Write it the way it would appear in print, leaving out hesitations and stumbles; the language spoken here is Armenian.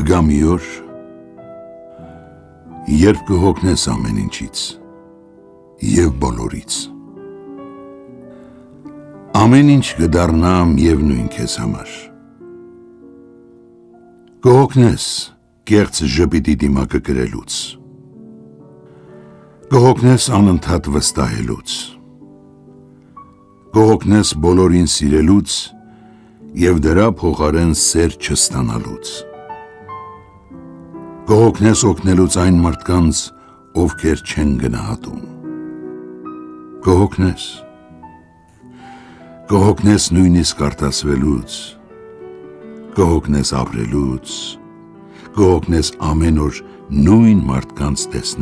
Կգա մի օր, երբ կհոգնես ամեն ինչից և բոլորից։ Ամեն ինչ կդառնա միևնույն քեզ համար։ Կհոգնես կեղծ ժպիտի դիմակը կրելուց։ Կհոգնես անընդհատ վստահելուց։ Կհոգնես բոլորին սիրելուց և դրա փոխարեն սեր չստանալուց։ Կհոգնես օգնելուց այն մարդկանց, ովքեր չեն գնահատում։ Կհոգնես նույնիսկ արտասվելուց, կհոգնես ապրելուց, կհոգնես ամեն օր նույն մարդկանց տեսնելուց։